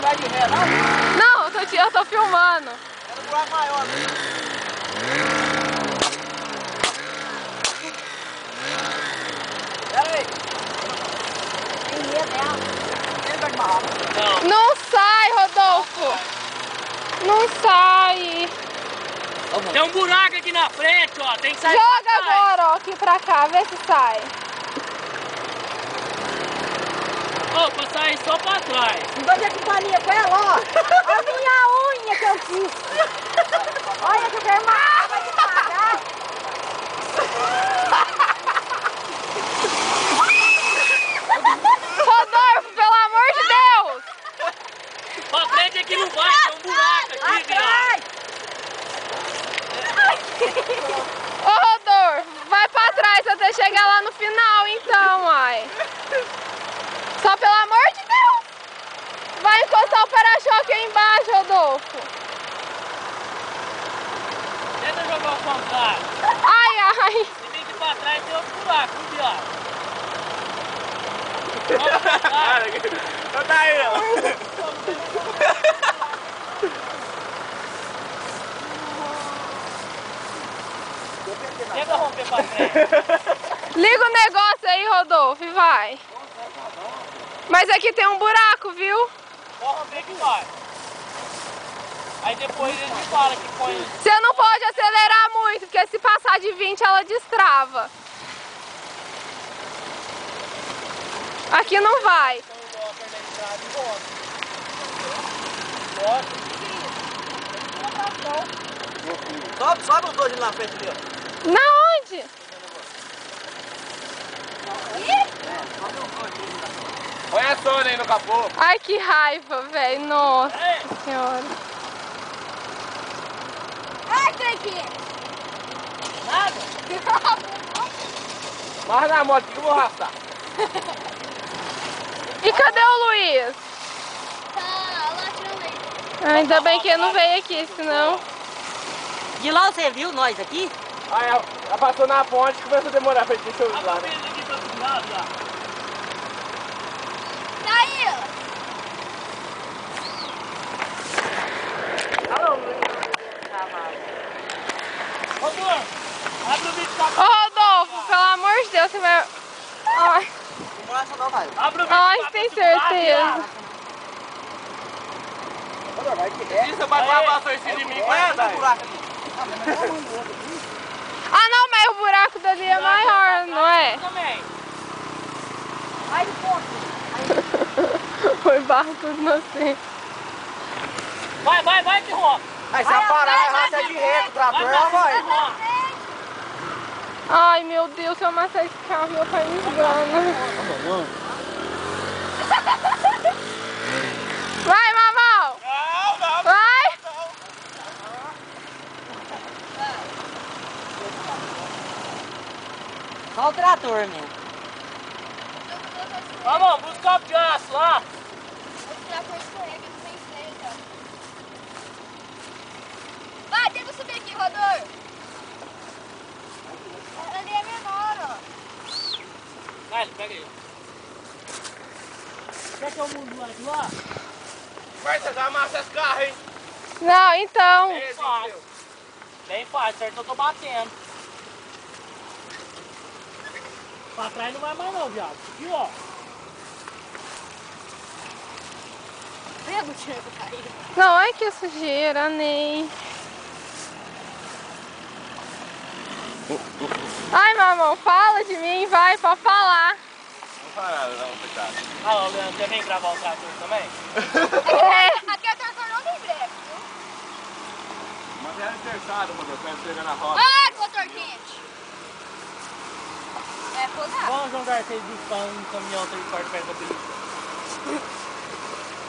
vai de ré, não? Não, eu tô filmando. Era um buraco maior, né? Pera aí. Tem medo dela. Ele vai de barraca. Não sai, Rodolfo. Não sai. Tem um buraco aqui na frente, ó. Tem que sair. Joga agora, ó, aqui pra cá, vê se sai. Ô, pra sair só pra trás. Não dou de companhia com ela, ó. A minha unha que eu fiz. Olha que vermelho, vai devagar. Rodolfo, pelo amor de Deus. Pra frente aqui não vai, tem um buraco aqui, viado. Ô, Rodolfo, vai pra trás até chegar lá no final, então, ai. Só pelo amor de Deus. Vai encostar o para-choque aí embaixo, Rodolfo. Tenta jogar o contrário. Ai, ai. Você tem que ir pra trás e tem outro buraco, viado. Vamos pra trás. Olha aí, ó. Tenta romper pra frente. Liga o negócio aí, Rodolfo, e vai. Mas aqui tem um buraco, viu? Pode romper que vai. Aí depois ele me fala que põe. Você não pode acelerar muito, porque se passar de 20 ela destrava. Aqui não vai. Sobe os dois ali na frente ali, ó. Na onde? Põe a Sônia aí no capô. Ai, que raiva, velho. Nossa senhora. Ai, Cleitinho! Nada? Mas na moto que eu vou arrastar. E cadê o Luiz? Tá lá tirando leite. Ainda bem que ele não veio aqui, senão... De lá você viu nós aqui? Aí ela passou na ponte e começou a demorar pra gente deixar eu ir lá, né? Aqui pra outro lado, já. Tá aí, ó. Rodolfo, abre o vídeo pra Ô, Rodolfo, pelo amor de Deus, você vai... Ai, Não acha não, vai. Abre o vídeo ai, pra tem outro lado, certeza. viado. Vai que é. Você vai passar em cima de mim, vai andar. Ah, não, mas o buraco dali é maior, não é? Também. Aí, ponto. Foi barro tudo inocente. Vai que rompe. Aí se ela parar, racha de ré com o trator, ela vai. Ai, meu Deus, se eu amassar esse carro, meu pai me engana. Vai, Mamal! Não. Vai! Só o trator mesmo. Vamos, busca o copo de aço lá. Vou tirar por escorrega, não tem freio, cara. Vai, tenta subir aqui, Rodolfo. Ali é menor, ó. Vai, pega aí. Quer que eu mudo lá de lá? Vai, você já amassa esse carro, hein? Não, então. Bem fácil, certo? Eu tô batendo. Pra trás não vai mais não, viado. Aqui, ó. Pega o tiro, cair. Não, ai que sujeira, Ney. Ai, mamão, fala de mim, vai, pode falar. Não fala nada, não, coitado. Ah, ô, Leandro, você vem gravar o trator também? Aqui a trator não tem breque, viu? Mas era interessado, mano, eu quero pegar na roda. Ai, motor quente. É, podar. Vamos jogar aquele bicho pra um caminhão 3 quartos perto da polícia.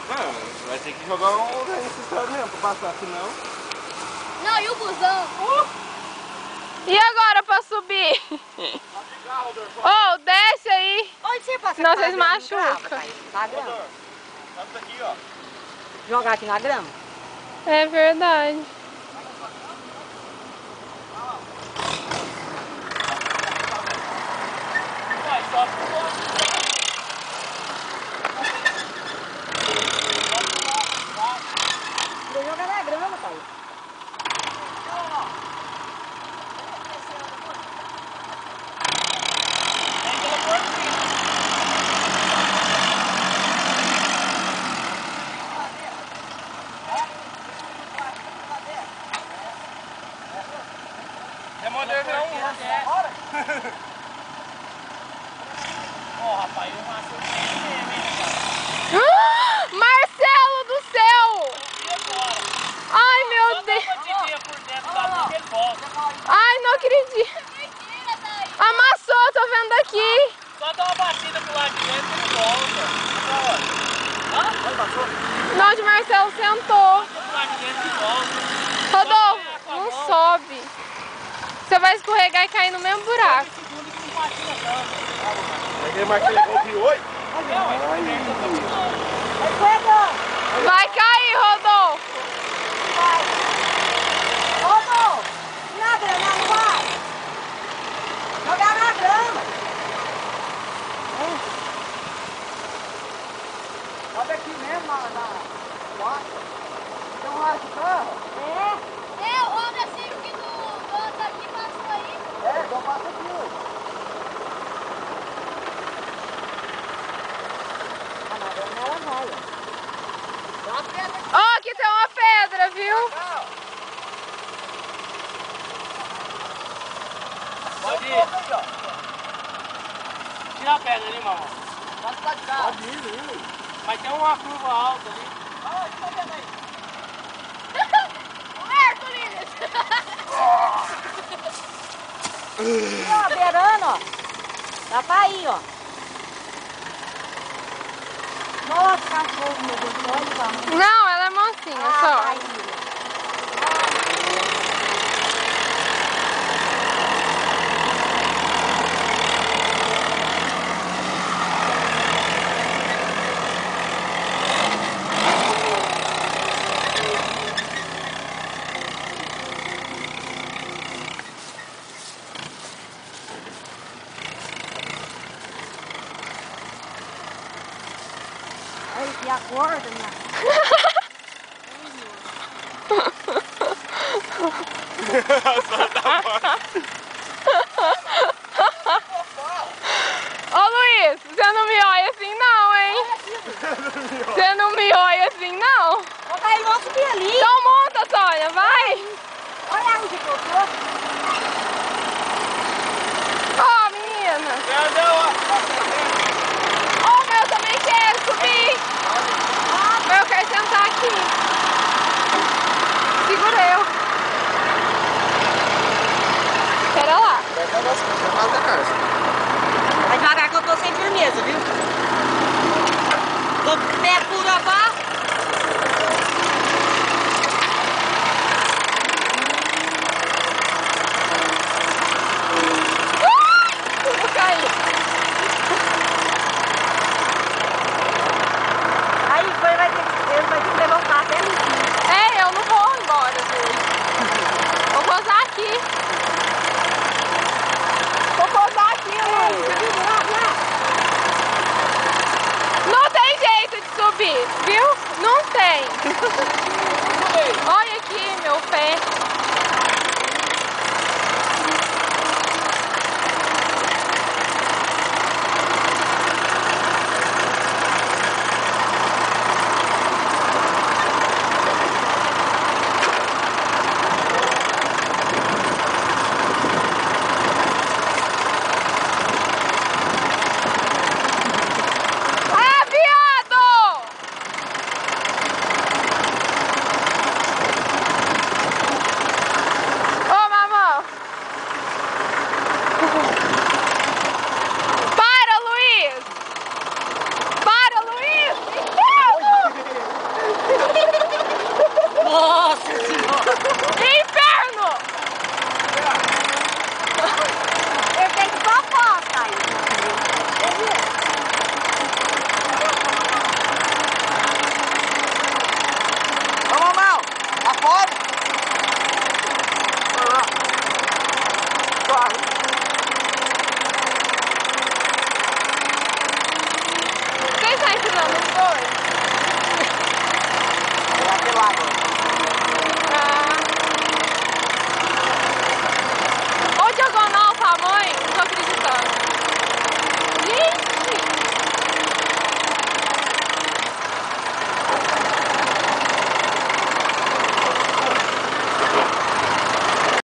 Não, vai ter que jogar um nesse estado mesmo pra passar, senão... Não, e o busão? E agora pra subir? Ô, desce aí. Onde você passa? Senão vocês machucam. Na grama. Vamos aqui, ó. Jogar aqui na grama? É verdade. Vai, sobe pro Não, onde o Marcelo sentou. Rodolfo, não sobe. Você vai escorregar e cair no mesmo buraco. Aquele Marcelo levou o piolho. Vai cair, Rodolfo. Rodolfo, na grama, não vai. Jogar na grama. Sobe aqui mesmo, na roça. Tem um lado de carro? É, o Roda sempre que do outro aqui passou aí. É, então passa aqui, ó. Ah, na grama ela vai, ó. Tem uma pedra aqui. Ó, aqui tem uma pedra, viu? Pode ir. Tira a pedra ali, mamãe. Pode lá de cá. Pode ir. Mas tem uma curva alta ali. Ah, que tá vendo aí? O Hércules! Ó, beirando, ó. Dá pra ir, ó. Nossa, cachorro, meu Deus, olha. Não, ela é mansinha, Ah, só. tá aí. Aí, que acorda, minha. Ô Luiz, você não me olha assim não, hein? Você não me olha assim não. Ô, daí vamos subir ali. Então monta, Sônia, vai. Olha onde que eu tô. Ó, menina. Ó, mas eu também quero subir. Mas eu quero sentar aqui. Segura eu. Espera lá. Vai devagar que eu tô sem firmeza, viu? Tô pé puro abaixo. Eu vou cair. Aí ele vai ter que levantar até ali. É, eu não vou embora hoje. Vou posar aqui. Vou posar aqui, Luiz. Não tem jeito de subir, viu? Não tem. Olha aqui meu pé. Ah, viado! Ô, mamão! Para, Luiz! Para, Luiz! Inferno! Nossa senhora! Inferno! Ele tem que papar, aí. Ô, mamão, afora. Quem tá ensinando os dois? É aquele lá agora.